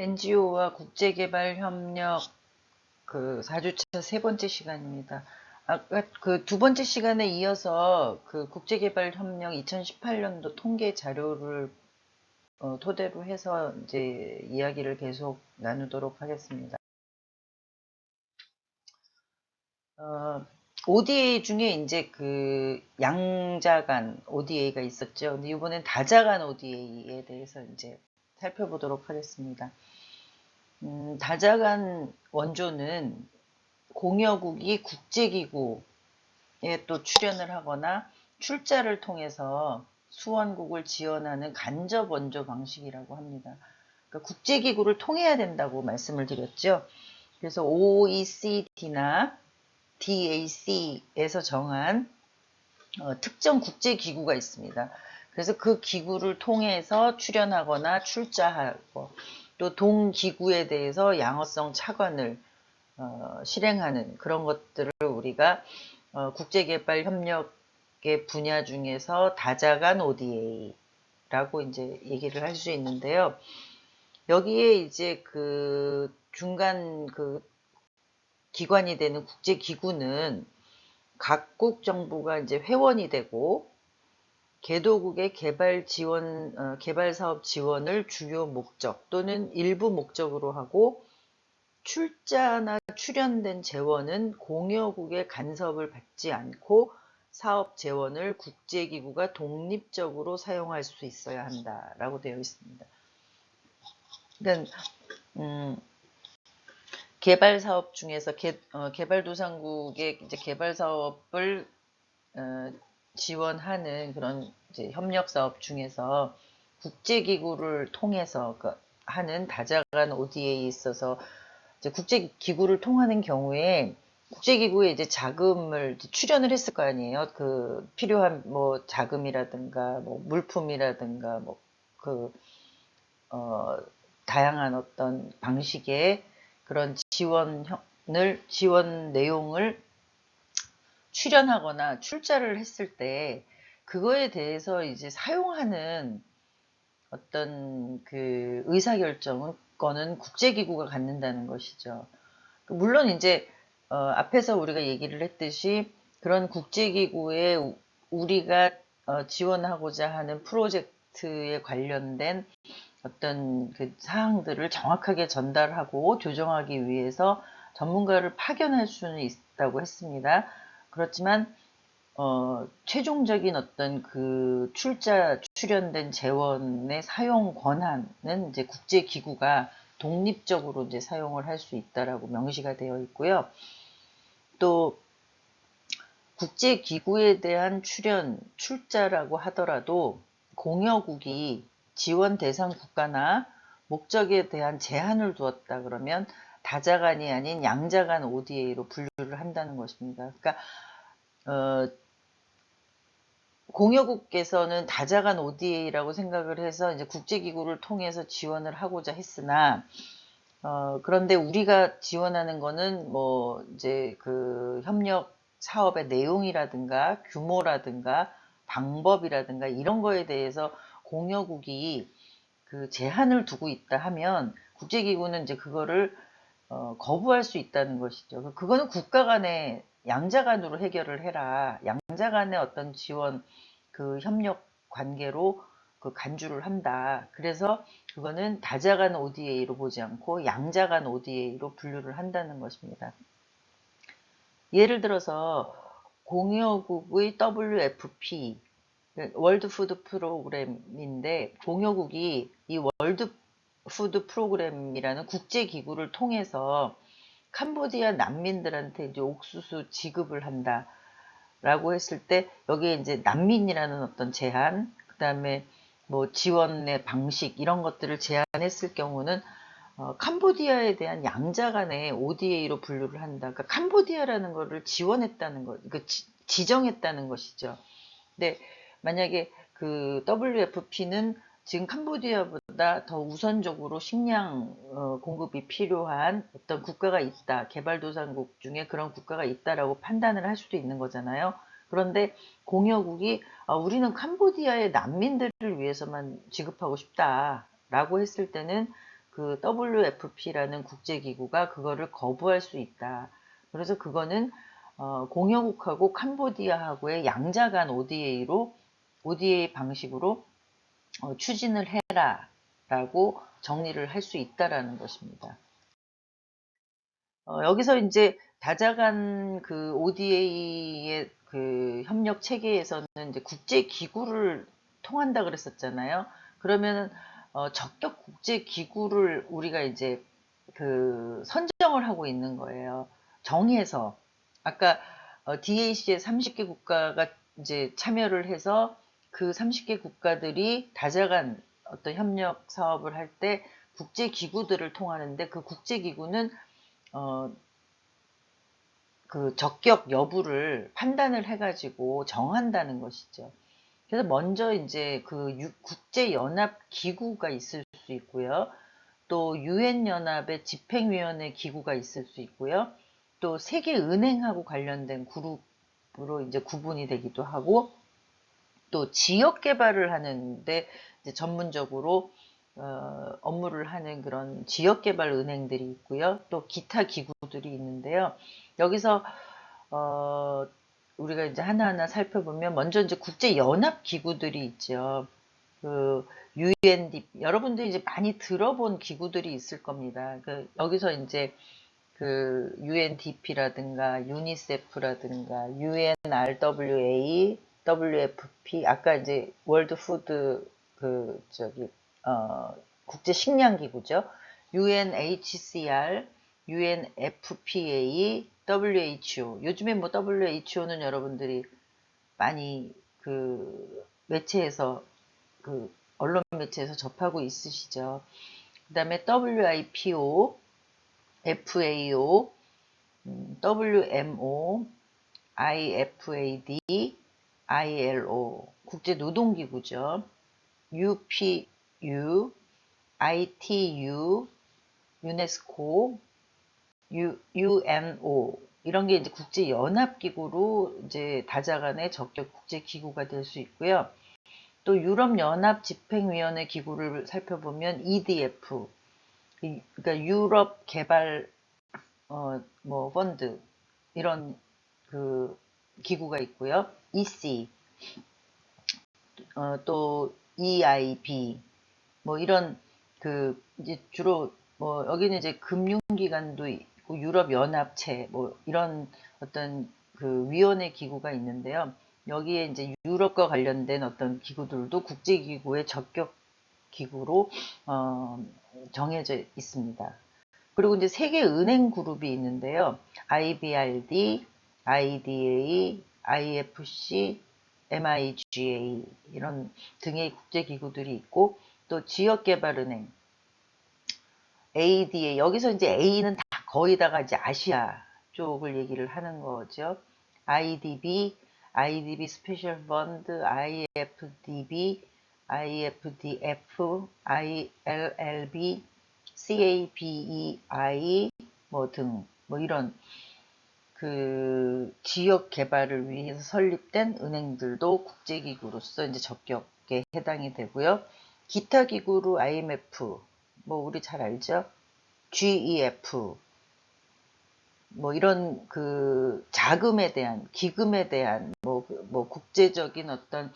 NGO와 국제개발협력 그 4주차 세 번째 시간입니다. 아까 그 두 번째 시간에 이어서 그 국제개발협력 2018년도 통계 자료를 토대로 해서 이제 이야기를 계속 나누도록 하겠습니다. ODA 중에 이제 그 양자간 ODA가 있었죠. 근데 이번엔 다자간 ODA에 대해서 이제 살펴보도록 하겠습니다. 다자간 원조는 공여국이 국제기구에 또 출연을 하거나 출자를 통해서 수원국을 지원하는 간접 원조 방식이라고 합니다. 그러니까 국제기구를 통해야 된다고 말씀을 드렸죠. 그래서 OECD나 DAC에서 정한 특정 국제기구가 있습니다. 그래서 그 기구를 통해서 출연하거나 출자하고 또 동기구에 대해서 양어성 차관을 실행하는 그런 것들을 우리가 국제개발협력의 분야 중에서 다자간 ODA라고 이제 얘기를 할 수 있는데요. 여기에 이제 그 중간 그 기관이 되는 국제기구는 각국 정부가 이제 회원이 되고 개도국의 개발 사업 지원을 주요 목적 또는 일부 목적으로 하고 출자나 출연된 재원은 공여국의 간섭을 받지 않고 사업 재원을 국제기구가 독립적으로 사용할 수 있어야 한다라고 되어 있습니다. 그러니까 개발 사업 중에서 개발도상국의 이제 개발 사업을 지원하는 그런 이제 협력 사업 중에서 국제기구를 통해서 하는 다자간 ODA에 있어서 이제 국제기구를 통하는 경우에 국제기구에 이제 자금을 출연을 했을 거 아니에요. 그 필요한 뭐 자금이라든가 뭐 물품이라든가 뭐 그 다양한 어떤 방식의 그런 지원 내용을 출연하거나 출자를 했을 때 그거에 대해서 이제 사용하는 어떤 그 의사결정권은 국제기구가 갖는다는 것이죠. 물론 이제 앞에서 우리가 얘기를 했듯이 그런 국제기구에 우리가 지원하고자 하는 프로젝트에 관련된 어떤 그 사항들을 정확하게 전달하고 조정하기 위해서 전문가를 파견할 수는 있다고 했습니다. 그렇지만 최종적인 어떤 그 출연된 재원의 사용 권한은 이제 국제기구가 독립적으로 이제 사용을 할 수 있다라고 명시가 되어 있고요. 또 국제기구에 대한 출자라고 하더라도 공여국이 지원 대상 국가나 목적에 대한 제한을 두었다 그러면 다자간이 아닌 양자간 ODA로 분류를 한다는 것입니다. 그러니까 공여국께서는 다자간 ODA라고 생각을 해서 이제 국제기구를 통해서 지원을 하고자 했으나 그런데 우리가 지원하는 거는 뭐 이제 그 협력 사업의 내용이라든가 규모라든가 방법이라든가 이런 거에 대해서 공여국이 그 제한을 두고 있다 하면 국제기구는 이제 그거를 거부할 수 있다는 것이죠. 그거는 국가 간에 양자 간으로 해결을 해라. 양자 간의 어떤 지원 그 협력 관계로 그 간주를 한다. 그래서 그거는 다자 간 ODA로 보지 않고 양자 간 ODA로 분류를 한다는 것입니다. 예를 들어서 공여국의 WFP 월드 푸드 프로그램인데 공여국이 이 월드 푸드 프로그램이라는 국제기구를 통해서 캄보디아 난민들한테 이제 옥수수 지급을 한다라고 했을 때 여기에 이제 난민이라는 어떤 제한, 그 다음에 뭐 지원의 방식 이런 것들을 제한했을 경우는 캄보디아에 대한 양자 간의 ODA로 분류를 한다. 그러니까 캄보디아라는 거를 지원했다는 것, 그 지정했다는 것이죠. 근데 만약에 그 WFP는 지금 캄보디아보다 더 우선적으로 식량 공급이 필요한 어떤 국가가 있다. 개발도상국 중에 그런 국가가 있다라고 판단을 할 수도 있는 거잖아요. 그런데 공여국이 우리는 캄보디아의 난민들을 위해서만 지급하고 싶다라고 했을 때는 그 WFP라는 국제기구가 그거를 거부할 수 있다. 그래서 그거는 공화국하고 캄보디아하고의 양자 간 ODA 방식으로 추진을 해라라고 정리를 할 수 있다라는 것입니다. 여기서 이제 다자간 그 ODA의 그 협력 체계에서는 이제 국제기구를 통한다 그랬었잖아요. 그러면은 적격 국제기구를 우리가 이제 그 선정을 하고 있는 거예요. 정해서 아까 DAC에 30개 국가가 이제 참여를 해서 그 30개 국가들이 다자간 어떤 협력 사업을 할 때 국제기구들을 통하는데 그 국제기구는 어, 그 적격 여부를 판단을 해가지고 정한다는 것이죠. 그래서 먼저 이제 그 국제연합 기구가 있을 수 있고요. 또 유엔연합의 집행위원회 기구가 있을 수 있고요. 또 세계은행하고 관련된 그룹으로 이제 구분이 되기도 하고 또 지역 개발을 하는데 이제 전문적으로 업무를 하는 그런 지역 개발 은행들이 있고요. 또 기타 기구들이 있는데요. 여기서 우리가 이제 하나하나 살펴보면 먼저 이제 국제 연합 기구들이 있죠. 그 UNDP 여러분들이 이제 많이 들어본 기구들이 있을 겁니다. 여기서 이제 그 UNDP라든가 유니세프라든가 UNRWA, WFP 아까 이제 월드 푸드 그 저기 국제 식량 기구죠. UNHCR, UNFPA, WHO. 요즘에 뭐 WHO는 여러분들이 많이 그 매체에서 그 언론 매체에서 접하고 있으시죠. 그다음에 WIPO, FAO, WMO, IFAD, ILO, 국제노동기구죠. UPU, ITU, 유네스코, UNO 이런 게 이제 국제연합기구로 이제 다자간의 적격 국제기구가 될 수 있고요. 또 유럽연합 집행위원회 기구를 살펴보면 EDF, 그러니까 유럽 개발 뭐 펀드 이런 그 기구가 있고요. EC, 또 EIB 뭐 이런 그 이제 주로 뭐 여기는 이제 금융기관도 있고 유럽연합체 뭐 이런 어떤 그 위원회 기구가 있는데요. 여기에 이제 유럽과 관련된 어떤 기구들도 국제기구의 적격 기구로 정해져 있습니다. 그리고 이제 세계은행 그룹이 있는데요. IBRD, IDA, IFC, MIGA 이런 등의 국제기구들이 있고 또 지역개발은행, ADA 여기서 이제 A는 다 거의 다가 이제 아시아 쪽을 얘기를 하는 거죠. IDB 스페셜 펀드, IFDB, IFDF, ILLB, CABEI 뭐 등 뭐 이런 그 지역 개발을 위해서 설립된 은행들도 국제기구로서 이제 적격에 해당이 되고요. 기타 기구로 IMF 뭐 우리 잘 알죠? GEF 뭐 이런 그 자금에 대한 기금에 대한 뭐 국제적인 어떤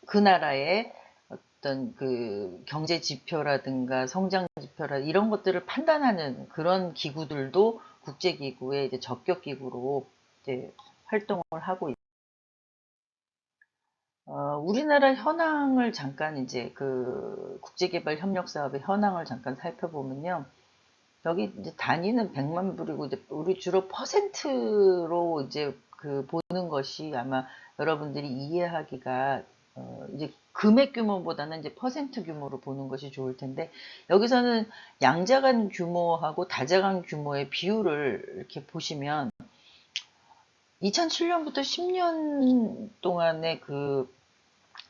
그 나라의 어떤 그 경제 지표라든가 성장 지표라 이런 것들을 판단하는 그런 기구들도 국제기구의 이제 적격 기구로 이제 활동을 하고 있습니다. 우리나라 현황을 잠깐 이제 그 국제개발 협력 사업의 현황을 잠깐 살펴보면요. 여기 이제 단위는 100만 불이고 이제 우리 주로 퍼센트로 이제 그 보는 것이 아마 여러분들이 이해하기가 이제 금액 규모보다는 이제 퍼센트 규모로 보는 것이 좋을 텐데 여기서는 양자간 규모하고 다자간 규모의 비율을 이렇게 보시면 2007년부터 10년 동안의 그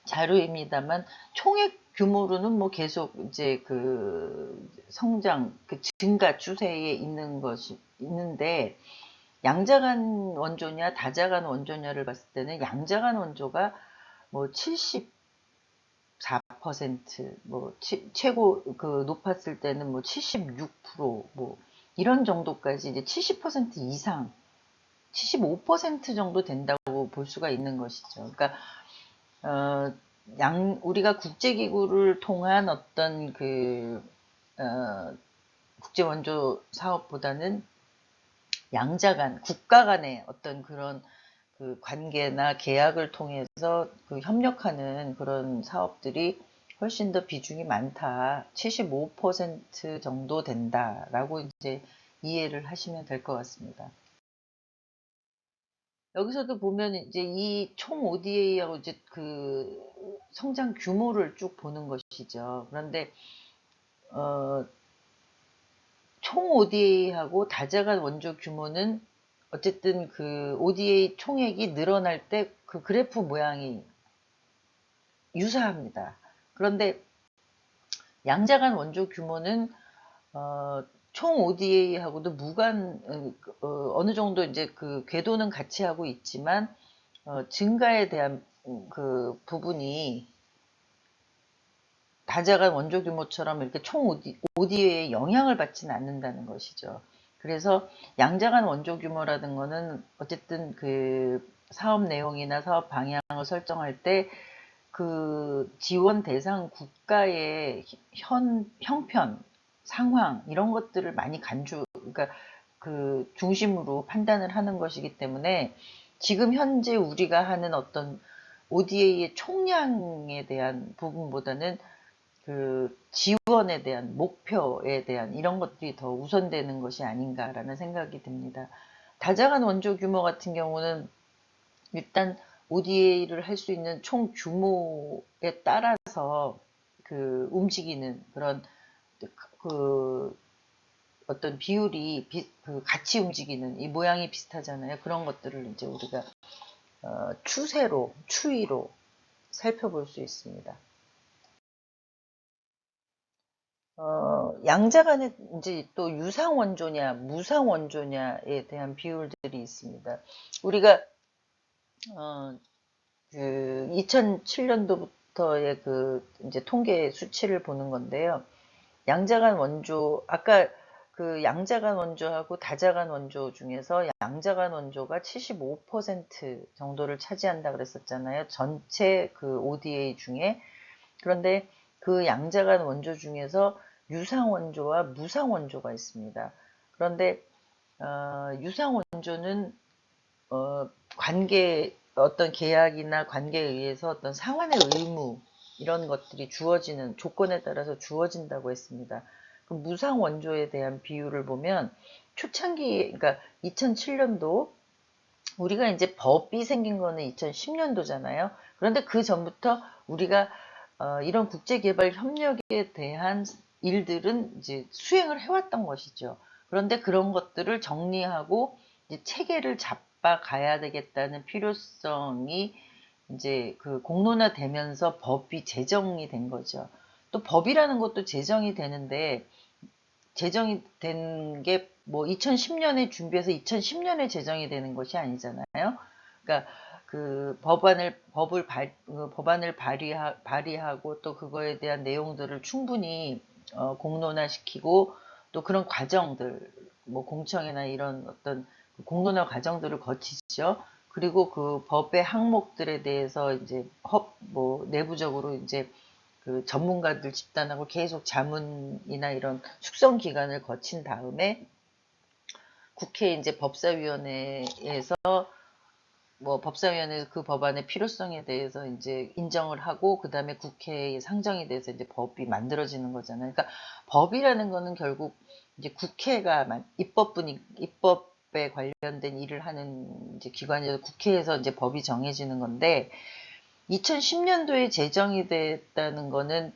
자료입니다만 총액 규모로는 뭐 계속 이제 그 성장, 그 증가 추세에 있는 것이 있는데 양자간 원조냐 다자간 원조냐를 봤을 때는 양자간 원조가 뭐 70, 74%, 뭐 최고 그 높았을 때는 뭐 76%뭐 이런 정도까지 이제 70% 이상, 75% 정도 된다고 볼 수가 있는 것이죠. 그러니까 우리가 국제기구를 통한 어떤 그 국제원조 사업보다는 양자 간, 국가 간의 어떤 그런 그 관계나 계약을 통해서 그 협력하는 그런 사업들이 훨씬 더 비중이 많다. 75% 정도 된다라고 이제 이해를 하시면 될 것 같습니다. 여기서도 보면 이제 이 총 ODA하고 이제 그 성장 규모를 쭉 보는 것이죠. 그런데 총 ODA하고 다자간 원조 규모는 어쨌든 그 ODA 총액이 늘어날 때 그 그래프 모양이 유사합니다. 그런데 양자간 원조 규모는 총 ODA하고도 어느 정도 이제 그 궤도는 같이 하고 있지만 증가에 대한 그 부분이 다자간 원조 규모처럼 이렇게 총 ODA에 영향을 받지는 않는다는 것이죠. 그래서 양자간 원조 규모라는 거는 어쨌든 그 사업 내용이나 사업 방향을 설정할 때 그 지원 대상 국가의 형편, 상황 이런 것들을 많이 그러니까 그 중심으로 판단을 하는 것이기 때문에 지금 현재 우리가 하는 어떤 ODA의 총량에 대한 부분보다는 그 지원에 대한 목표에 대한 이런 것들이 더 우선되는 것이 아닌가라는 생각이 듭니다. 다자간 원조 규모 같은 경우는 일단 ODA를 할 수 있는 총 규모에 따라서 그 움직이는 그런 그 어떤 비율이 그 같이 움직이는 이 모양이 비슷하잖아요. 그런 것들을 이제 우리가 추이로 살펴볼 수 있습니다. 양자간에 이제 또 유상 원조냐, 무상 원조냐에 대한 비율들이 있습니다. 우리가 그 2007년도부터의 그 이제 통계 수치를 보는 건데요. 양자간 원조, 아까 그 양자간 원조하고 다자간 원조 중에서 양자간 원조가 75% 정도를 차지한다 그랬었잖아요. 전체 그 ODA 중에. 그런데 그 양자간 원조 중에서 유상 원조와 무상 원조가 있습니다. 그런데 유상 원조는 어떤 계약이나 관계에 의해서 어떤 상환의 의무 이런 것들이 주어지는 조건에 따라서 주어진다고 했습니다. 그럼 무상 원조에 대한 비율을 보면 초창기 그러니까 2007년도 우리가 이제 법이 생긴 거는 2010년도잖아요. 그런데 그 전부터 우리가 이런 국제개발 협력에 대한 일들은 이제 수행을 해왔던 것이죠. 그런데 그런 것들을 정리하고 이제 체계를 잡아 가야 되겠다는 필요성이 이제 그 공론화되면서 법이 제정이 된 거죠. 또 법이라는 것도 제정이 되는데 제정이 된 게 뭐 2010년에 준비해서 2010년에 제정이 되는 것이 아니잖아요. 그러니까 그 법안을 발의하고 또 그거에 대한 내용들을 충분히 공론화시키고 또 그런 과정들 뭐 공청회나 이런 어떤 공론화 과정들을 거치죠. 그리고 그 법의 항목들에 대해서 이제 뭐 내부적으로 이제 그 전문가들 집단하고 계속 자문이나 이런 숙성 기간을 거친 다음에 국회 이제 법사위원회에서 뭐 법사위원회 그 법안의 필요성에 대해서 이제 인정을 하고 그 다음에 국회에 상정이 돼서 이제 법이 만들어지는 거잖아요. 그러니까 법이라는 거는 결국 이제 국회가 입법에 관련된 일을 하는 이제 기관이어서 국회에서 이제 법이 정해지는 건데 2010년도에 제정이 됐다는 거는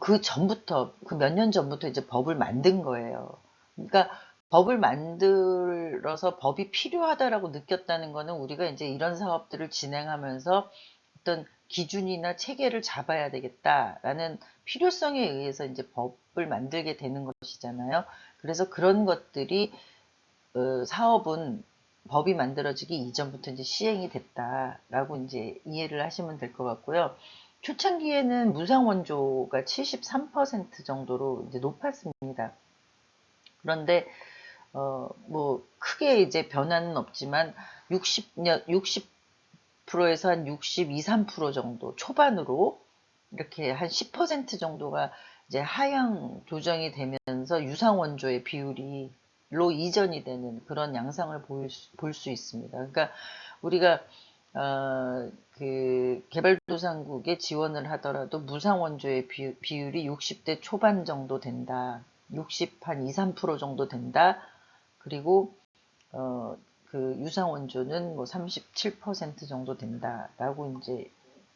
그 전부터 그 몇 년 전부터 이제 법을 만든 거예요. 그러니까 법을 만들어서 법이 필요하다라고 느꼈다는 거는 우리가 이제 이런 사업들을 진행하면서 어떤 기준이나 체계를 잡아야 되겠다라는 필요성에 의해서 이제 법을 만들게 되는 것이잖아요. 그래서 그런 것들이 사업은 법이 만들어지기 이전부터 이제 시행이 됐다라고 이제 이해를 하시면 될 것 같고요. 초창기에는 무상 원조가 73% 정도로 이제 높았습니다. 그런데 뭐 크게 이제 변화는 없지만 60%에서 한 62, 3% 정도 초반으로 이렇게 한 10% 정도가 이제 하향 조정이 되면서 유상 원조의 비율이 로 이전이 되는 그런 양상을 볼 수 있습니다. 그러니까 우리가 그 개발도상국에 지원을 하더라도 무상 원조의 비율이 60대 초반 정도 된다. 60 한 2, 3% 정도 된다. 그리고 그 유상 원조는 뭐 37% 정도 된다라고 이제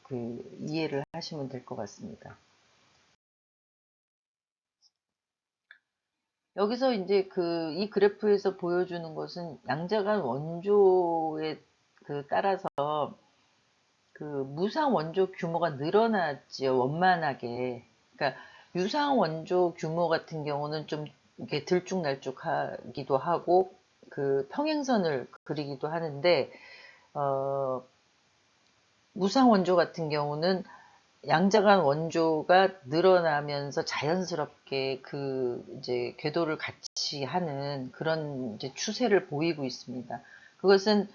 그 이해를 하시면 될 것 같습니다. 여기서 이제 그 이 그래프에서 보여주는 것은 양자간 원조에 그 따라서 그 무상 원조 규모가 늘어났지요. 원만하게. 그러니까 유상 원조 규모 같은 경우는 좀 이렇게 들쭉날쭉하기도 하고 그 평행선을 그리기도 하는데 무상 원조 같은 경우는 양자간 원조가 늘어나면서 자연스럽게 그 이제 궤도를 같이 하는 그런 이제 추세를 보이고 있습니다. 그것은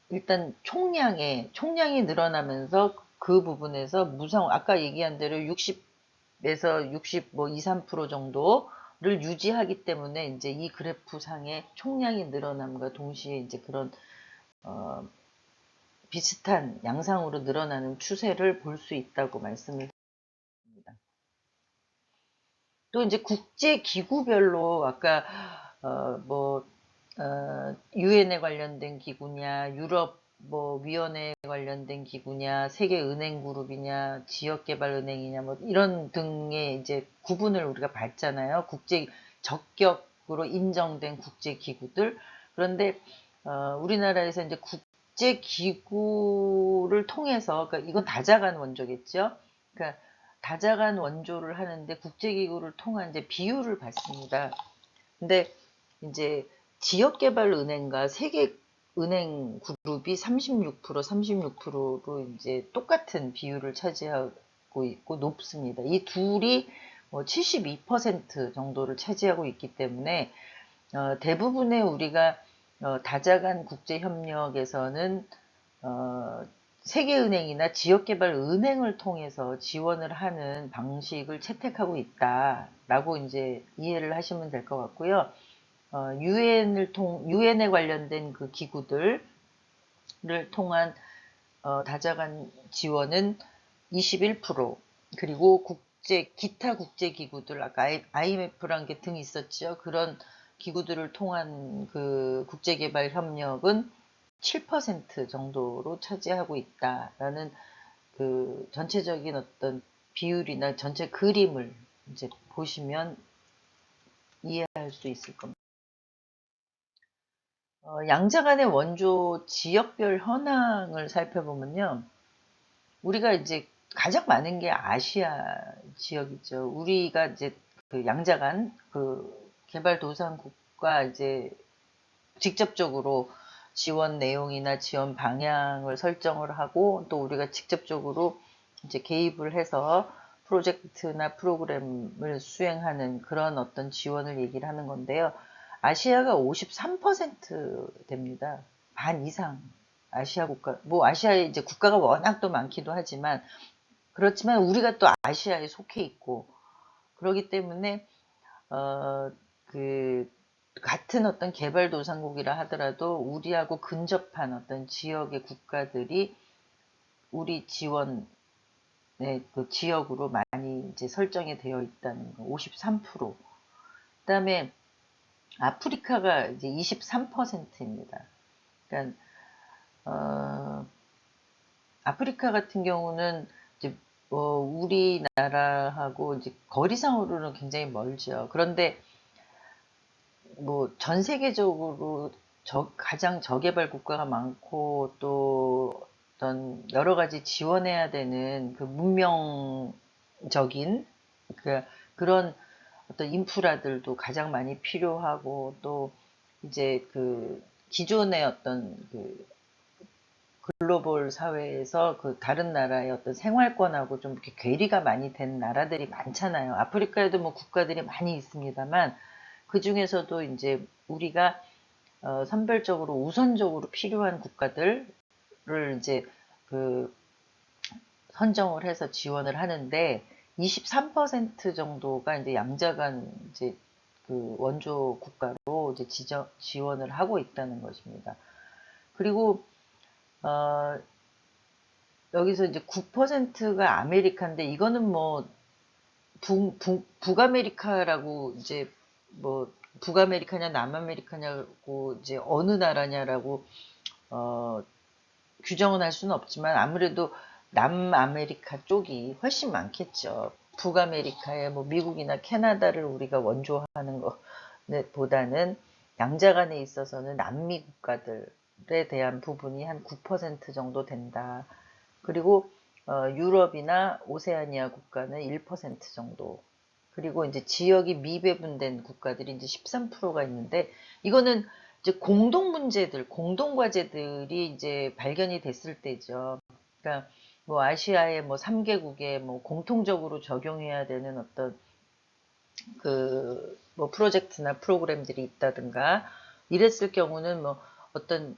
일단 총량이 늘어나면서 그 부분에서 무상 아까 얘기한 대로 60에서 60 뭐 2, 3% 정도를 유지하기 때문에 이제 이 그래프 상의 총량이 늘어남과 동시에 이제 그런 비슷한 양상으로 늘어나는 추세를 볼 수 있다고 말씀을 드립니다. 또 이제 국제 기구별로 아까 뭐 유엔에 관련된 기구냐, 유럽 뭐 위원회에 관련된 기구냐, 세계은행그룹이냐, 지역개발은행이냐 뭐 이런 등의 이제 구분을 우리가 봤잖아요. 국제 적격으로 인정된 국제 기구들. 그런데 우리나라에서 이제 국제 기구를 통해서 그러니까 이건 다자간 원조겠죠. 그러니까 다자간 원조를 하는데 국제기구를 통한 이제 비율을 봤습니다. 근데 이제 지역개발은행과 세계은행 그룹이 36%로 이제 똑같은 비율을 차지하고 있고 높습니다. 이 둘이 뭐 72% 정도를 차지하고 있기 때문에 대부분의 우리가 다자간 국제협력에서는 세계은행이나 지역개발은행을 통해서 지원을 하는 방식을 채택하고 있다라고 이제 이해를 하시면 될 것 같고요. 유엔에 관련된 그 기구들을 통한 다자간 지원은 21%, 그리고 기타 국제기구들, 아까 IMF란 게 등 있었죠. 그런 기구들을 통한 그 국제개발협력은 7% 정도로 차지하고 있다라는 그 전체적인 어떤 비율이나 전체 그림을 이제 보시면 이해할 수 있을 겁니다. 양자 간의 원조 지역별 현황을 살펴보면요. 우리가 이제 가장 많은 게 아시아 지역이죠. 우리가 이제 그 양자간 그 개발도상국과 이제 직접적으로 지원 내용이나 지원 방향을 설정을 하고 또 우리가 직접적으로 이제 개입을 해서 프로젝트나 프로그램을 수행하는 그런 어떤 지원을 얘기를 하는 건데요. 아시아가 53% 됩니다. 반 이상. 아시아 국가, 뭐 아시아에 이제 국가가 워낙 또 많기도 하지만 그렇지만 우리가 또 아시아에 속해 있고 그러기 때문에 그 같은 어떤 개발도상국이라 하더라도 우리하고 근접한 어떤 지역의 국가들이 우리 지원의 그 지역으로 많이 이제 설정이 되어 있다는 거, 53%. 그다음에 아프리카가 이제 23%입니다. 그러니까 아프리카 같은 경우는 이제 우리나라하고 이제 거리상으로는 굉장히 멀죠. 그런데 뭐 전 세계적으로 가장 저개발 국가가 많고 또 어떤 여러 가지 지원해야 되는 그 문명적인 그런 어떤 인프라들도 가장 많이 필요하고 또 이제 그 기존의 어떤 그 글로벌 사회에서 그 다른 나라의 어떤 생활권하고 좀 이렇게 괴리가 많이 된 나라들이 많잖아요. 아프리카에도 뭐 국가들이 많이 있습니다만 그 중에서도 이제 우리가 선별적으로 우선적으로 필요한 국가들을 이제 그 선정을 해서 지원을 하는데 23% 정도가 이제 양자간 이제 그 원조 국가로 이제 지원을 하고 있다는 것입니다. 그리고 여기서 이제 9%가 아메리카인데 이거는 뭐 북아메리카라고 이제 뭐 북아메리카냐 남아메리카냐고 이제 어느 나라냐라고 규정은 할 수는 없지만 아무래도 남아메리카 쪽이 훨씬 많겠죠. 북아메리카에 뭐 미국이나 캐나다를 우리가 원조하는 것보다는 양자간에 있어서는 남미 국가들에 대한 부분이 한 9% 정도 된다. 그리고 유럽이나 오세아니아 국가는 1% 정도. 그리고 이제 지역이 미배분된 국가들이 이제 13%가 있는데 이거는 이제 공동 문제들, 공동 과제들이 이제 발견이 됐을 때죠. 그러니까 뭐 아시아의 뭐 3개국에 뭐 공통적으로 적용해야 되는 어떤 그 뭐 프로젝트나 프로그램들이 있다든가 이랬을 경우는 뭐 어떤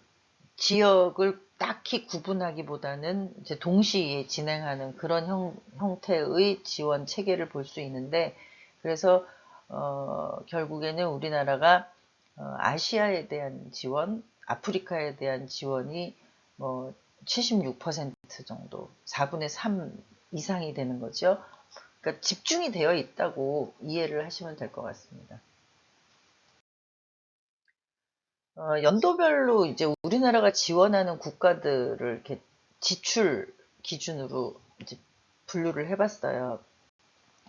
지역을 딱히 구분하기보다는 이제 동시에 진행하는 그런 형태의 지원 체계를 볼 수 있는데 그래서 결국에는 우리나라가 아시아에 대한 지원, 아프리카에 대한 지원이 뭐 76% 정도, 4분의 3 이상이 되는 거죠. 그러니까 집중이 되어 있다고 이해를 하시면 될 것 같습니다. 연도별로 이제 우리나라가 지원하는 국가들을 이렇게 지출 기준으로 이제 분류를 해봤어요.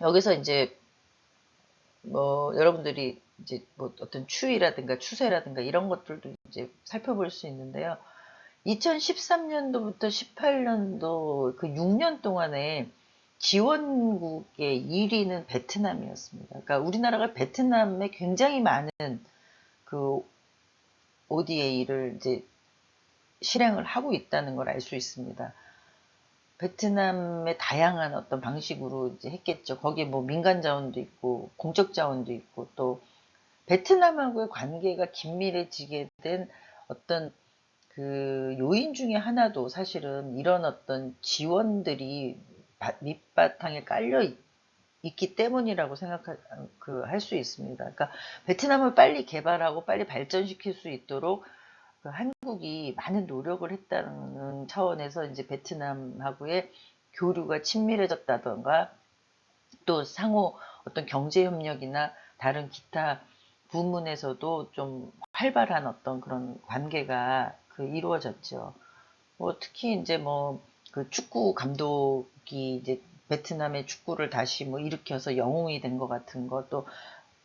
여기서 이제 뭐 여러분들이 이제 뭐 어떤 추이라든가 추세라든가 이런 것들도 이제 살펴볼 수 있는데요. 2013년도부터 18년도 그 6년 동안에 지원국의 1위는 베트남이었습니다. 그러니까 우리나라가 베트남에 굉장히 많은 그 ODA를 이제 실행을 하고 있다는 걸 알 수 있습니다. 베트남의 다양한 어떤 방식으로 이제 했겠죠. 거기에 뭐 민간 자원도 있고 공적 자원도 있고 또 베트남하고의 관계가 긴밀해지게 된 어떤 그 요인 중에 하나도 사실은 이런 어떤 지원들이 밑바탕에 깔려 있기 때문이라고 할 수 있습니다. 그러니까 베트남을 빨리 개발하고 빨리 발전시킬 수 있도록 그 한국이 많은 노력을 했다는 차원에서 이제 베트남하고의 교류가 친밀해졌다던가 또 상호 어떤 경제 협력이나 다른 기타 부문에서도 좀 활발한 어떤 그런 관계가 그 이루어졌죠. 뭐 특히 이제 뭐 그 축구 감독이 이제 베트남의 축구를 다시 뭐 일으켜서 영웅이 된 것 같은 것, 또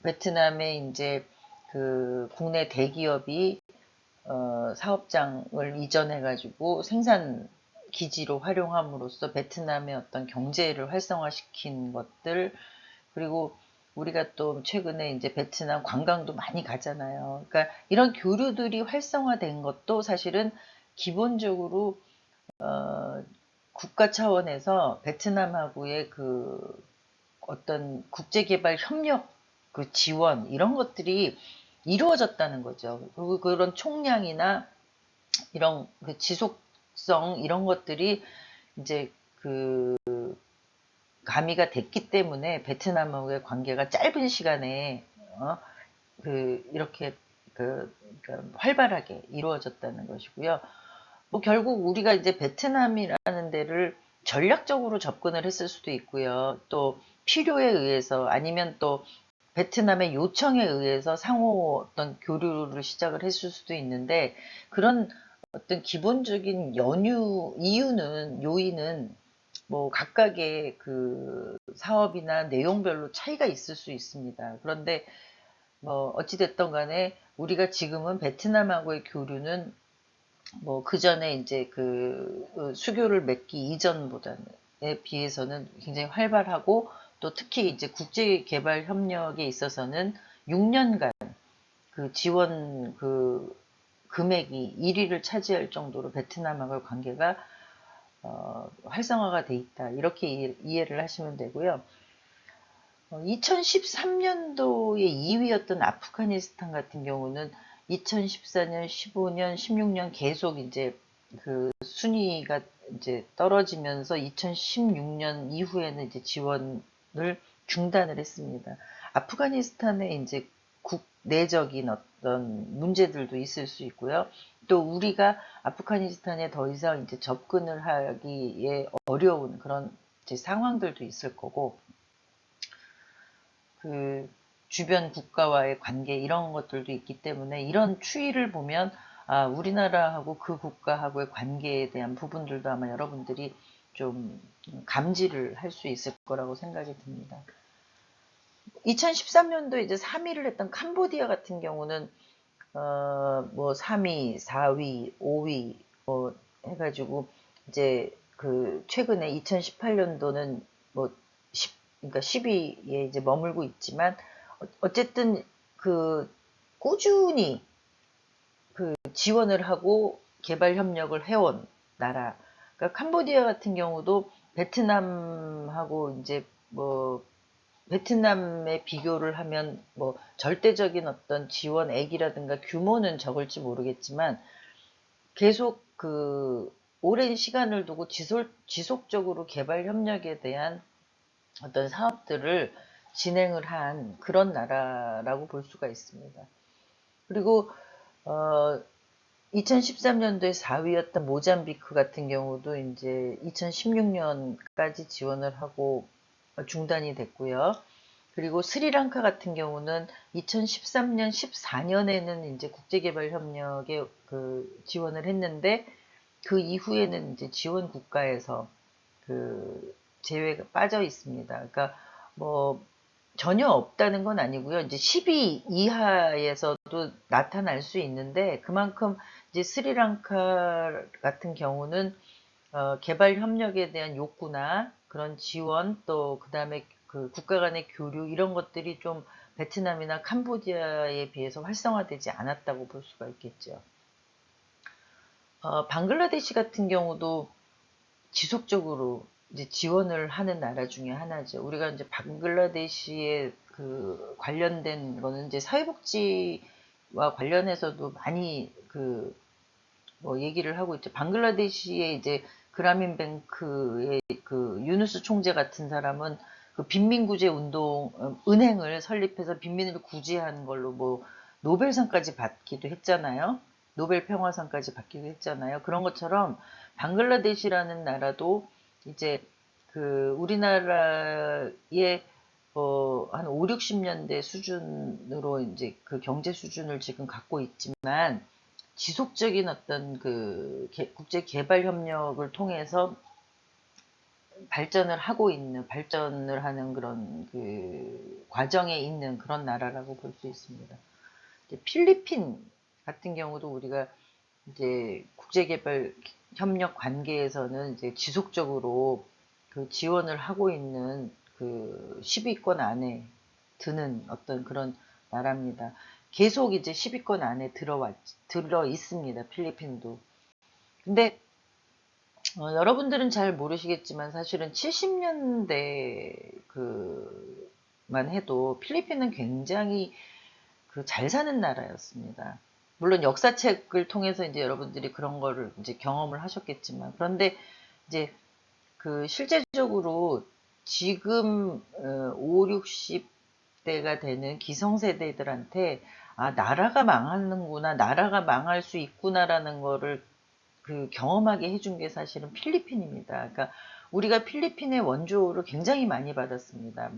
베트남의 이제 그 국내 대기업이 사업장을 이전해가지고 생산 기지로 활용함으로써 베트남의 어떤 경제를 활성화시킨 것들, 그리고 우리가 또 최근에 이제 베트남 관광도 많이 가잖아요. 그러니까 이런 교류들이 활성화된 것도 사실은 기본적으로 국가 차원에서 베트남하고의 그 어떤 국제개발 협력 그 지원 이런 것들이 이루어졌다는 거죠. 그리고 그런 총량이나 이런 그 지속성 이런 것들이 이제 그 가미가 됐기 때문에 베트남하고의 관계가 짧은 시간에 그 이렇게 그 활발하게 이루어졌다는 것이고요. 뭐 결국 우리가 이제 베트남이라는 데를 전략적으로 접근을 했을 수도 있고요. 또 필요에 의해서 아니면 또 베트남의 요청에 의해서 상호 어떤 교류를 시작을 했을 수도 있는데 그런 어떤 기본적인 이유는 요인은 뭐 각각의 그 사업이나 내용별로 차이가 있을 수 있습니다. 그런데 뭐 어찌됐든 간에 우리가 지금은 베트남하고의 교류는 뭐 그 전에 이제 그 수교를 맺기 이전보다에 비해서는 굉장히 활발하고 또 특히 이제 국제개발 협력에 있어서는 6년간 그 지원 금액이 1위를 차지할 정도로 베트남하고의 관계가 활성화가 돼 있다. 이렇게 이해를 하시면 되고요. 2013년도에 2위였던 아프가니스탄 같은 경우는 2014년, 15년, 16년 계속 이제 그 순위가 이제 떨어지면서 2016년 이후에는 이제 지원을 중단을 했습니다. 아프가니스탄에 이제 국내적인 어떤 문제들도 있을 수 있고요. 또 우리가 아프가니스탄에 더 이상 이제 접근을 하기에 어려운 그런 이제 상황들도 있을 거고, 그 주변 국가와의 관계 이런 것들도 있기 때문에 이런 추이를 보면 우리나라하고 그 국가하고의 관계에 대한 부분들도 아마 여러분들이 좀 감지를 할 수 있을 거라고 생각이 듭니다. 2013년도에 이제 3위를 했던 캄보디아 같은 경우는 뭐 3위, 4위, 5위 뭐 해가지고 이제 그 최근에 2018년도는 뭐 그러니까 10위에 이제 머물고 있지만 어쨌든 그 꾸준히 그 지원을 하고 개발 협력을 해온 나라. 그러니까 캄보디아 같은 경우도 베트남하고 이제 뭐 베트남에 비교를 하면 뭐 절대적인 어떤 지원액이라든가 규모는 적을지 모르겠지만 계속 그 오랜 시간을 두고 지속적으로 개발 협력에 대한 어떤 사업들을 진행을 한 그런 나라라고 볼 수가 있습니다. 그리고 2013년도에 4위였던 모잠비크 같은 경우도 이제 2016년까지 지원을 하고 중단이 됐고요. 그리고 스리랑카 같은 경우는 2013년, 14년에는 이제 국제개발협력에 그 지원을 했는데 그 이후에는 이제 지원 국가에서 그 제외가 빠져 있습니다. 그러니까 뭐 전혀 없다는 건 아니고요. 이제 10위 이하에서도 나타날 수 있는데 그만큼 이제 스리랑카 같은 경우는 개발 협력에 대한 욕구나 그런 지원 또 그다음에 그 국가 간의 교류 이런 것들이 좀 베트남이나 캄보디아에 비해서 활성화되지 않았다고 볼 수가 있겠죠. 방글라데시 같은 경우도 지속적으로 이제 지원을 하는 나라 중에 하나죠. 우리가 이제 방글라데시에 그 관련된 거는 이제 사회복지와 관련해서도 많이 그 뭐 얘기를 하고 있죠. 방글라데시의 이제 그라민뱅크의 그 유누스 총재 같은 사람은 그 빈민구제 운동 은행을 설립해서 빈민을 구제한 걸로 뭐 노벨상까지 받기도 했잖아요. 노벨 평화상까지 받기도 했잖아요. 그런 것처럼 방글라데시라는 나라도 이제 그 우리나라의 한 5, 60년대 수준으로 이제 그 경제 수준을 지금 갖고 있지만 지속적인 어떤 그 국제 개발 협력을 통해서 발전을 하는 그런 그 과정에 있는 그런 나라라고 볼 수 있습니다. 필리핀 같은 경우도 우리가 이제 국제개발 협력 관계에서는 이제 지속적으로 그 지원을 하고 있는 그 10위권 안에 드는 어떤 그런 나라입니다. 계속 이제 10위권 안에 들어 있습니다. 필리핀도. 근데 여러분들은 잘 모르시겠지만 사실은 70년대 그만 해도 필리핀은 굉장히 그 잘 사는 나라였습니다. 물론 역사책을 통해서 이제 여러분들이 그런 거를 이제 경험을 하셨겠지만 그런데 이제 그 실제적으로 지금 5, 60대가 되는 기성세대들한테 나라가 망하는구나, 나라가 망할 수 있구나라는 거를 그 경험하게 해준 게 사실은 필리핀입니다. 그러니까 우리가 필리핀의 원조를 굉장히 많이 받았습니다.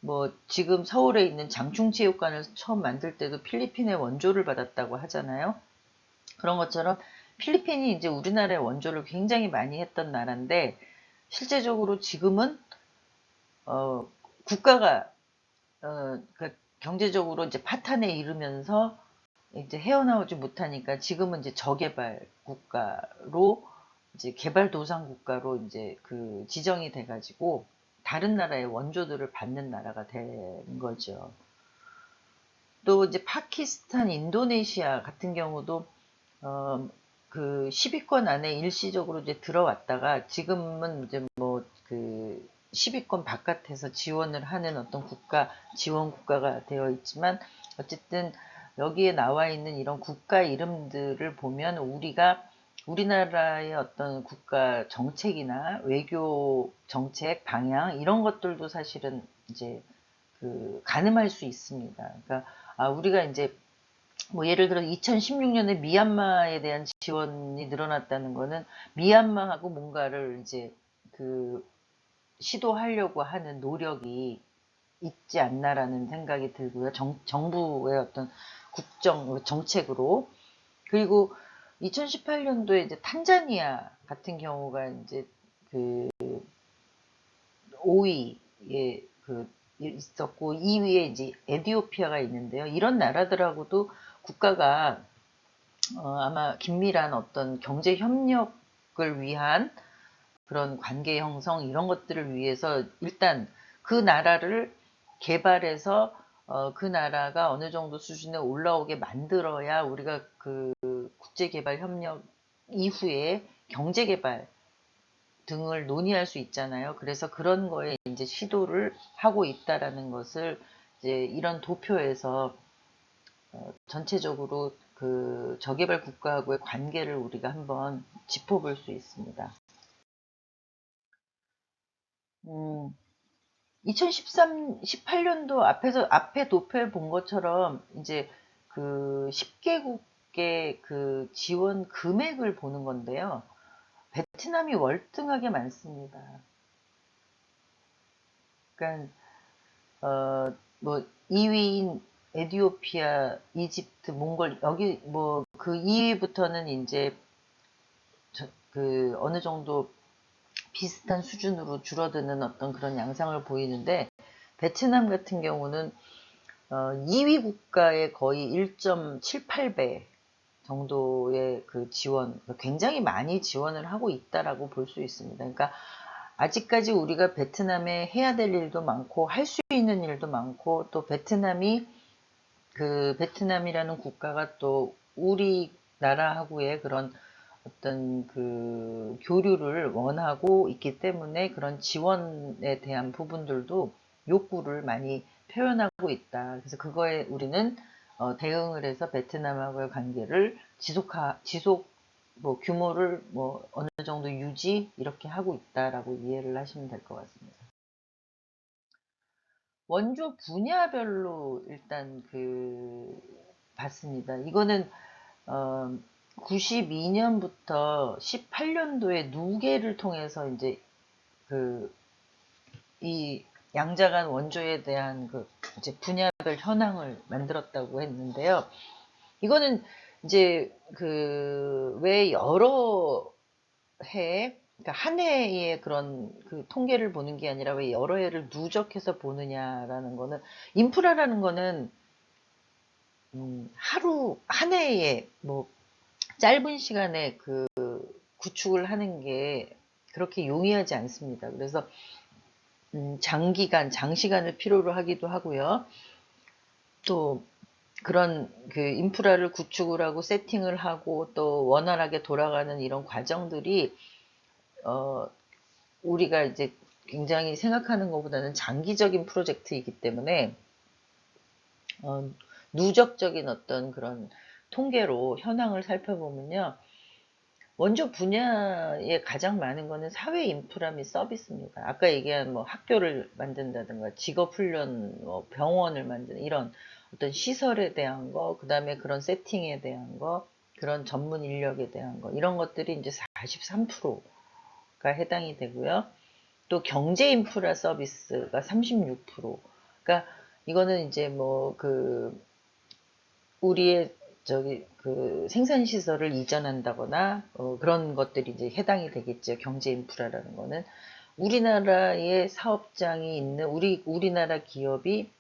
뭐 지금 서울에 있는 장충체육관을 처음 만들 때도 필리핀의 원조를 받았다고 하잖아요. 그런 것처럼 필리핀이 이제 우리나라의 원조를 굉장히 많이 했던 나라인데 실제적으로 지금은 국가가 그러니까 경제적으로 이제 파탄에 이르면서 이제 헤어나오지 못하니까 지금은 이제 저개발 국가로 이제 개발도상 국가로 이제 그 지정이 돼가지고 다른 나라의 원조들을 받는 나라가 된 거죠. 또 이제 파키스탄, 인도네시아 같은 경우도 그 10위권 안에 일시적으로 이제 들어왔다가 지금은 이제 뭐 그 10위권 바깥에서 지원을 하는 어떤 지원 국가가 되어 있지만 어쨌든 여기에 나와 있는 이런 국가 이름들을 보면 우리나라의 어떤 국가 정책이나 외교 정책 방향 이런 것들도 사실은 이제 가늠할 수 있습니다. 그러니까 우리가 이제 뭐 예를 들어 2016년에 미얀마에 대한 지원이 늘어났다는 거는 미얀마하고 뭔가를 이제 시도하려고 하는 노력이 있지 않나라는 생각이 들고요. 정부의 어떤 정책으로. 그리고 2018년도에 이제 탄자니아 같은 경우가 이제 5위에 있었고 2위에 이제 에티오피아가 있는데요. 이런 나라들하고도 국가가 아마 긴밀한 어떤 경제 협력을 위한 그런 관계 형성 이런 것들을 위해서 일단 그 나라를 개발해서 그 나라가 어느 정도 수준에 올라오게 만들어야 우리가 국제개발협력 이후에 경제개발 등을 논의할 수 있잖아요. 그래서 그런 거에 이제 시도를 하고 있다라는 것을 이제 이런 도표에서 전체적으로 저개발 국가하고의 관계를 우리가 한번 짚어볼 수 있습니다. 2018년도 앞에 도표에 본 것처럼 이제 10개국의 지원 금액을 보는 건데요. 베트남이 월등하게 많습니다. 그러니까 뭐 2위인 에티오피아, 이집트, 몽골 여기 뭐 그 2위부터는 이제 어느 정도 비슷한 수준으로 줄어드는 어떤 그런 양상을 보이는데 베트남 같은 경우는 2위 국가의 거의 1.78배 정도의 지원, 굉장히 많이 지원을 하고 있다라고 볼 수 있습니다. 그러니까 아직까지 우리가 베트남에 해야 될 일도 많고 할 수 있는 일도 많고 또 베트남이라는 국가가 또 우리나라하고의 그런 어떤 교류를 원하고 있기 때문에 그런 지원에 대한 부분들도 욕구를 많이 표현하고 있다. 그래서 그거에 우리는 대응을 해서 베트남하고의 관계를 규모를 뭐 어느 정도 유지 이렇게 하고 있다라고 이해를 하시면 될 것 같습니다. 원조 분야별로 일단 봤습니다. 이거는 92년부터 18년도에 누계를 통해서 이제 이 양자간 원조에 대한 이제 분야별 현황을 만들었다고 했는데요. 이거는 이제 왜 여러 해, 그러니까 한 해의 그런 통계를 보는 게 아니라 왜 여러 해를 누적해서 보느냐라는 거는 인프라라는 거는 한 해에 뭐 짧은 시간에 구축을 하는 게 그렇게 용이하지 않습니다. 그래서 장시간을 필요로 하기도 하고요. 또 그런 인프라를 구축을 하고 세팅을 하고 또 원활하게 돌아가는 이런 과정들이 우리가 이제 굉장히 생각하는 것보다는 장기적인 프로젝트이기 때문에 누적적인 어떤 그런 통계로 현황을 살펴보면요. 원조 분야에 가장 많은 거는 사회 인프라 및 서비스입니다. 아까 얘기한 뭐 학교를 만든다든가 직업훈련, 뭐 병원을 만드는 이런 어떤 시설에 대한 거, 그 다음에 그런 세팅에 대한 거, 그런 전문 인력에 대한 거, 이런 것들이 이제 43%가 해당이 되고요. 또 경제 인프라 서비스가 36%. 그러니까 이거는 이제 뭐 우리의 생산 시설을 이전한다거나 그런 것들이 이제 해당이 되겠죠. 경제 인프라라는 거는 우리나라의 사업장이 있는 우리나라 기업이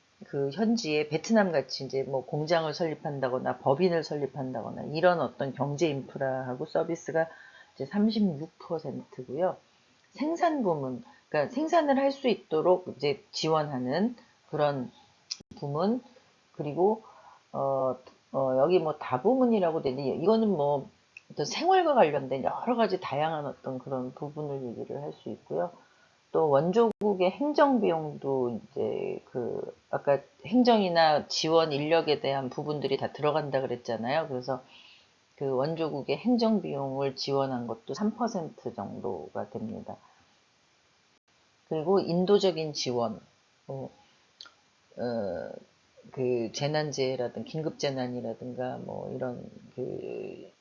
현지에 베트남 같이 이제 뭐 공장을 설립한다거나 법인을 설립한다거나 이런 어떤 경제 인프라하고 서비스가 이제 36%고요. 생산 부문, 그러니까 생산을 할 수 있도록 이제 지원하는 그런 부문, 그리고 여기 뭐 다부문이라고 되는데 이거는 뭐 어떤 생활과 관련된 여러 가지 다양한 어떤 그런 부분을 얘기를 할 수 있고요. 또 원조국의 행정 비용도 이제 그 아까 행정이나 지원 인력에 대한 부분들이 다 들어간다 그랬잖아요. 그래서 그 원조국의 행정 비용을 지원한 것도 3% 정도가 됩니다. 그리고 인도적인 지원, 뭐, 어, 그 재난재해라든 긴급재난이라든가 뭐 이런 그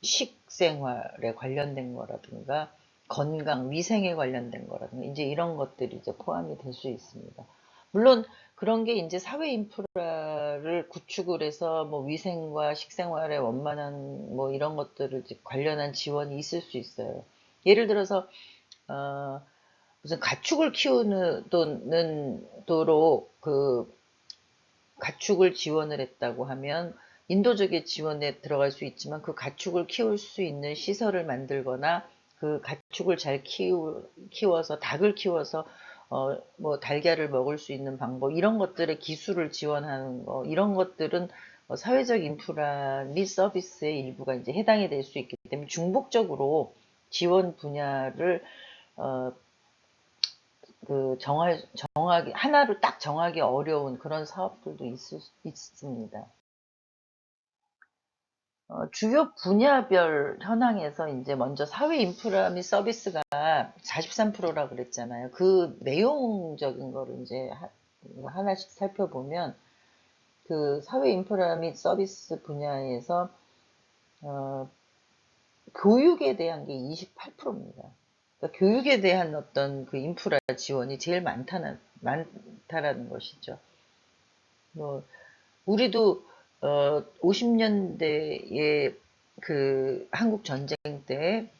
식생활에 관련된 거라든가 건강, 위생에 관련된 거라든가 이제 이런 것들이 이제 포함이 될 수 있습니다. 물론 그런 게 이제 사회 인프라를 구축을 해서 뭐 위생과 식생활에 원만한 뭐 이런 것들을 이제 관련한 지원이 있을 수 있어요. 예를 들어서 어, 무슨 가축을 키우는 도로 그 가축을 지원을 했다고 하면 인도적인 지원에 들어갈 수 있지만 그 가축을 키울 수 있는 시설을 만들거나 그 가축을 잘 키워서 닭을 키워서 뭐 달걀을 먹을 수 있는 방법 이런 것들의 기술을 지원하는 거 이런 것들은 사회적 인프라 및 서비스의 일부가 이제 해당이 될 수 있기 때문에 중복적으로 지원 분야를 어, 그 정하기, 하나로 딱 정하기 어려운 그런 사업들도 있습니다. 주요 분야별 현황에서 이제 먼저 사회 인프라 및 서비스가 43%라 그랬잖아요. 그 내용적인 거를 이제 하나씩 살펴보면 그 사회 인프라 및 서비스 분야에서 어, 교육에 대한 게 28%입니다. 그러니까 교육에 대한 어떤 그 인프라 지원이 제일 많다라는 것이죠. 뭐 우리도 50년대에 그 한국 전쟁 때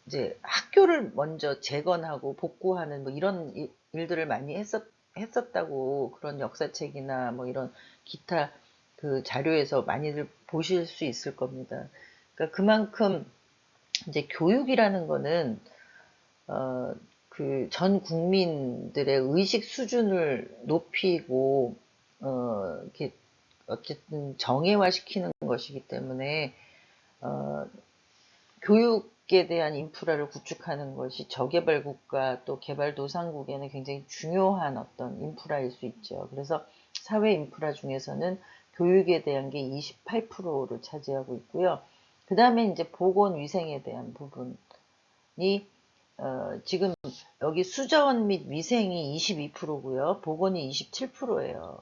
이제 학교를 먼저 재건하고 복구하는 뭐 이런 일들을 많이 했었다고 그런 역사책이나 뭐 이런 기타 그 자료에서 많이들 보실 수 있을 겁니다. 그러니까 그만큼 이제 교육이라는 거는 그 전 국민들의 의식 수준을 높이고 이렇게 어쨌든 정예화시키는 것이기 때문에 어, 교육에 대한 인프라를 구축하는 것이 저개발 국가 또 개발도상국에는 굉장히 중요한 어떤 인프라일 수 있죠. 그래서 사회 인프라 중에서는 교육에 대한 게 28%를 차지하고 있고요. 그 다음에 이제 보건위생에 대한 부분이 지금 여기 수자원 및 위생이 22%고요. 보건이 27%예요.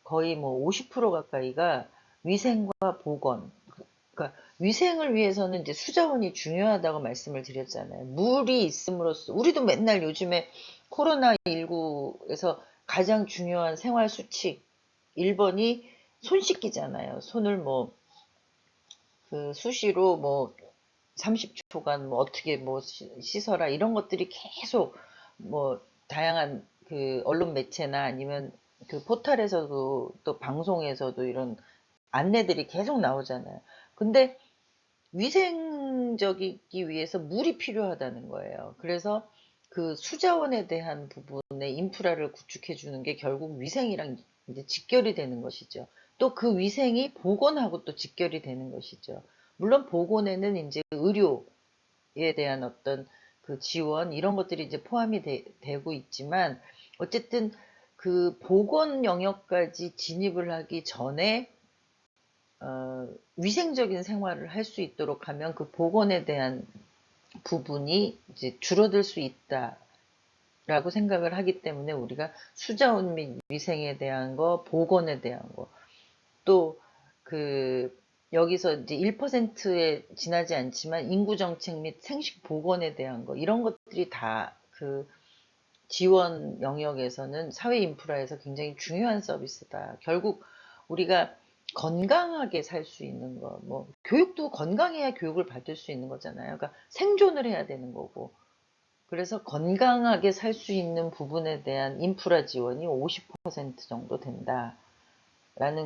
거의 뭐 50% 가까이가 위생과 보건. 그러니까 위생을 위해서는 이제 수자원이 중요하다고 말씀을 드렸잖아요. 물이 있음으로써 우리도 맨날 요즘에 코로나19에서 가장 중요한 생활 수칙 1번이 손 씻기잖아요. 손을 뭐 그 수시로 뭐 30초간 뭐 어떻게 뭐 씻어라 이런 것들이 계속 뭐 다양한 그 언론 매체나 아니면 그 포털에서도 또 방송에서도 이런 안내들이 계속 나오잖아요. 근데 위생적이기 위해서 물이 필요하다는 거예요. 그래서 그 수자원에 대한 부분의 인프라를 구축해 주는 게 결국 위생이랑 이제 직결이 되는 것이죠. 또 그 위생이 보건하고 또 직결이 되는 것이죠. 물론 보건에는 이제 의료에 대한 어떤 그 지원 이런 것들이 이제 포함이 되고 있지만 어쨌든 그 보건 영역까지 진입을 하기 전에 위생적인 생활을 할 수 있도록 하면 그 보건에 대한 부분이 이제 줄어들 수 있다라고 생각을 하기 때문에 우리가 수자원 및 위생에 대한 거, 보건에 대한 거, 또 그 여기서 이제 1%에 지나지 않지만 인구 정책 및 생식 보건에 대한 거 이런 것들이 다 그 지원 영역에서는 사회 인프라에서 굉장히 중요한 서비스다. 결국 우리가 건강하게 살 수 있는 거, 뭐 교육도 건강해야 교육을 받을 수 있는 거잖아요. 그러니까 생존을 해야 되는 거고. 그래서 건강하게 살 수 있는 부분에 대한 인프라 지원이 50% 정도 된다라는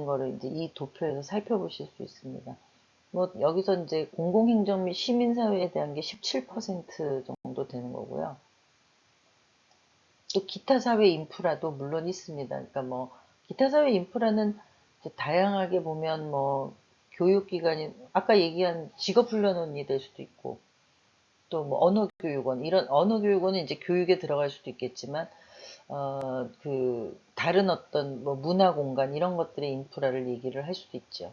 거를 이제 이 도표에서 살펴보실 수 있습니다. 뭐 여기서 이제 공공행정 및 시민사회에 대한 게 17% 정도 되는 거고요. 또 기타 사회 인프라도 물론 있습니다. 그러니까 뭐 기타 사회 인프라는 다양하게 보면 뭐 교육기관이 아까 얘기한 직업훈련원이 될 수도 있고 또 뭐 언어교육원 이런 언어교육원은 이제 교육에 들어갈 수도 있겠지만 그 다른 어떤 뭐 문화공간 이런 것들의 인프라를 얘기를 할 수도 있죠.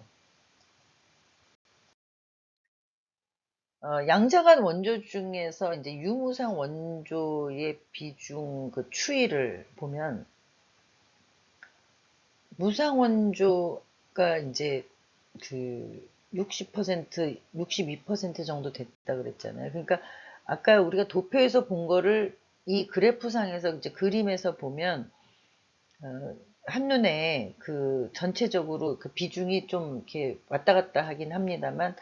양자간 원조 중에서 이제 유무상 원조의 비중 그 추이를 보면 무상 원조가 이제 그 60%, 62% 정도 됐다 그랬잖아요. 그러니까 아까 우리가 도표에서 본 거를 이 그래프상에서 이제 그림에서 보면 한눈에 그 전체적으로 그 비중이 좀 이렇게 왔다 갔다 하긴 합니다만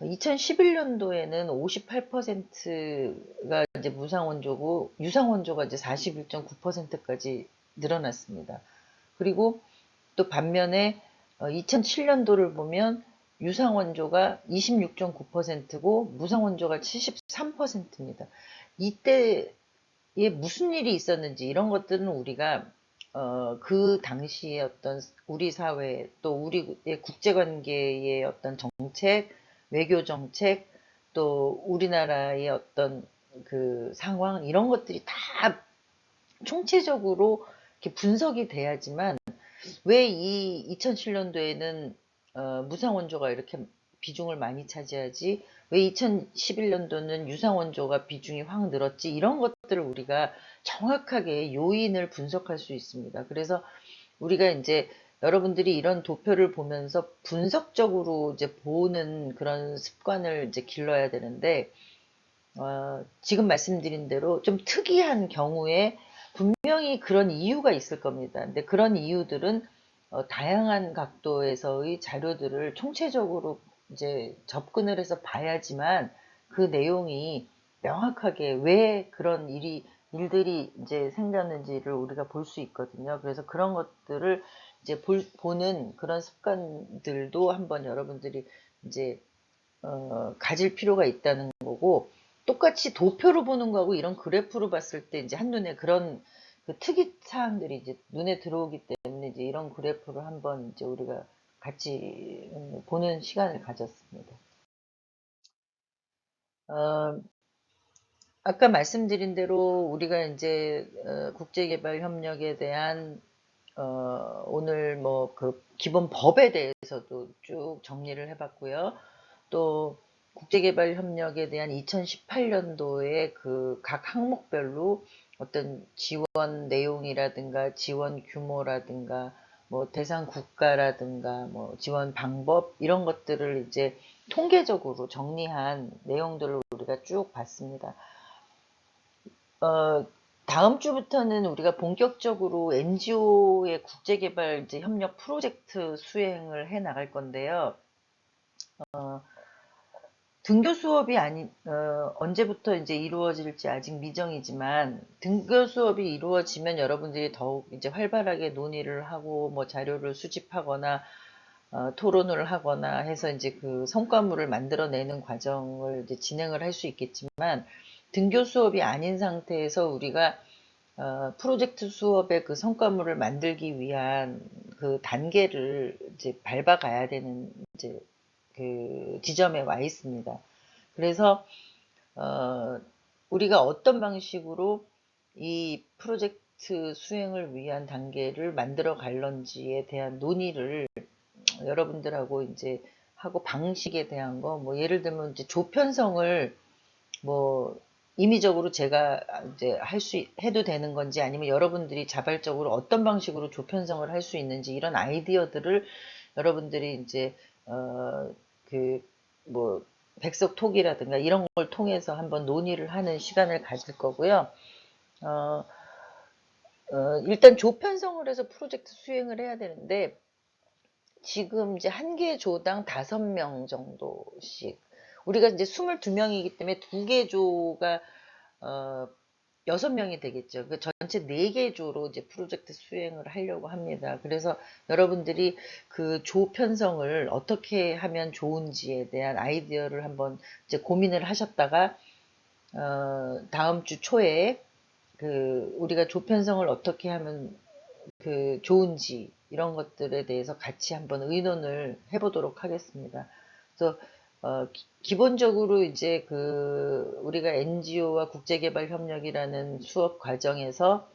2011년도에는 58%가 이제 무상 원조고 유상 원조가 이제 41.9%까지 늘어났습니다. 그리고 또 반면에 2007년도를 보면 유상 원조가 26.9%고 무상 원조가 73%입니다. 이때에 무슨 일이 있었는지 이런 것들은 우리가 그 당시에 어떤 우리 사회 또 우리의 국제관계의 어떤 정책, 외교 정책, 또 우리나라의 어떤 그 상황 이런 것들이 다 총체적으로 이렇게 분석이 돼야지만 왜 이 2007년도에는 무상 원조가 이렇게 비중을 많이 차지하지? 왜 2011년도는 유상 원조가 비중이 확 늘었지? 이런 것들을 우리가 정확하게 요인을 분석할 수 있습니다. 그래서 우리가 이제 여러분들이 이런 도표를 보면서 분석적으로 이제 보는 그런 습관을 이제 길러야 되는데, 지금 말씀드린 대로 좀 특이한 경우에 분명히 그런 이유가 있을 겁니다. 근데 그런 이유들은 다양한 각도에서의 자료들을 총체적으로 이제 접근을 해서 봐야지만 그 내용이 명확하게 왜 그런 일들이 이제 생겼는지를 우리가 볼 수 있거든요. 그래서 그런 것들을 이제 보는 그런 습관들도 한번 여러분들이 이제 가질 필요가 있다는 거고, 똑같이 도표로 보는 거하고 이런 그래프로 봤을 때 이제 한눈에 그런 그 특이 사항들이 이제 눈에 들어오기 때문에 이제 이런 그래프를 한번 이제 우리가 같이 보는 시간을 가졌습니다. 어, 아까 말씀드린 대로 우리가 이제 국제개발협력에 대한 오늘 뭐 그 기본 법에 대해서도 쭉 정리를 해봤고요. 또 국제개발협력에 대한 2018년도에 그 각 항목별로 어떤 지원 내용이라든가 지원 규모라든가 뭐 대상 국가라든가 뭐 지원 방법 이런 것들을 이제 통계적으로 정리한 내용들을 우리가 쭉 봤습니다. 어, 다음 주부터는 우리가 본격적으로 NGO의 국제개발 이제 협력 프로젝트 수행을 해 나갈 건데요. 등교 수업이 언제부터 이제 이루어질지 아직 미정이지만, 등교 수업이 이루어지면 여러분들이 더욱 이제 활발하게 논의를 하고, 뭐 자료를 수집하거나, 토론을 하거나 해서 이제 그 성과물을 만들어내는 과정을 이제 진행을 할 수 있겠지만, 등교 수업이 아닌 상태에서 우리가 프로젝트 수업의 그 성과물을 만들기 위한 그 단계를 이제 밟아가야 되는 이제 그 지점에 와 있습니다. 그래서 우리가 어떤 방식으로 이 프로젝트 수행을 위한 단계를 만들어 갈런지에 대한 논의를 여러분들하고 이제 하고, 방식에 대한 거, 뭐 예를 들면 이제 조편성을 뭐 임의적으로 제가 이제 해도 되는 건지, 아니면 여러분들이 자발적으로 어떤 방식으로 조편성을 할 수 있는지, 이런 아이디어들을 여러분들이 이제 그 뭐 백석톡이라든가 이런 걸 통해서 한번 논의를 하는 시간을 가질 거고요. 어, 일단 조편성을 해서 프로젝트 수행을 해야 되는데, 지금 이제 한 개 조당 5명 정도씩, 우리가 이제 22명이기 때문에 2개 조가 6명이 되겠죠. 그 전체 4개 조로 이제 프로젝트 수행을 하려고 합니다. 그래서 여러분들이 그 조 편성을 어떻게 하면 좋은지에 대한 아이디어를 한번 이제 고민을 하셨다가, 다음 주 초에 그 우리가 조 편성을 어떻게 하면 그 좋은지 이런 것들에 대해서 같이 한번 의논을 해보도록 하겠습니다. 그래서 기본적으로 이제 우리가 NGO와 국제개발협력이라는 수업 과정에서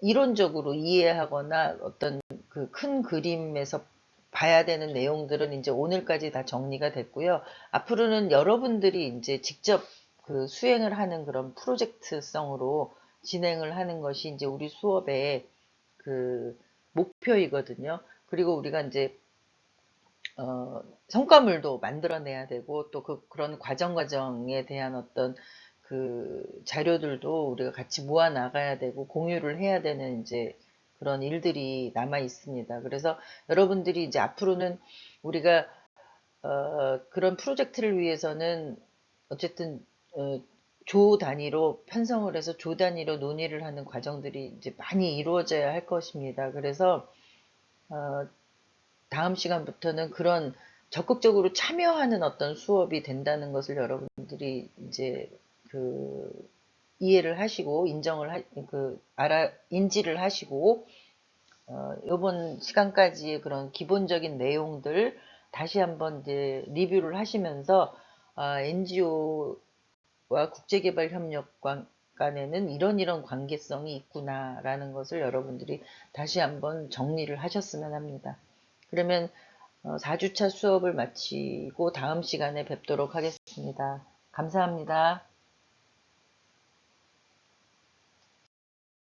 이론적으로 이해하거나 어떤 그 큰 그림에서 봐야 되는 내용들은 이제 오늘까지 다 정리가 됐고요. 앞으로는 여러분들이 이제 직접 수행을 하는 그런 프로젝트성으로 진행을 하는 것이 이제 우리 수업의 목표이거든요. 그리고 우리가 이제 성과물도 만들어내야 되고 또 그런 과정에 대한 어떤 자료들도 우리가 같이 모아 나가야 되고 공유를 해야 되는 이제 그런 일들이 남아 있습니다. 그래서 여러분들이 이제 앞으로는 우리가 그런 프로젝트를 위해서는 어쨌든 조 단위로 편성을 해서 조 단위로 논의를 하는 과정들이 이제 많이 이루어져야 할 것입니다. 그래서 다음 시간부터는 그런 적극적으로 참여하는 어떤 수업이 된다는 것을 여러분들이 이제 이해를 하시고 인지를 하시고 이번 시간까지의 그런 기본적인 내용들 다시 한번 이제 리뷰를 하시면서 NGO와 국제개발협력 간에는 이런 관계성이 있구나라는 것을 여러분들이 다시 한번 정리를 하셨으면 합니다. 그러면 4주차 수업을 마치고 다음 시간에 뵙도록 하겠습니다. 감사합니다.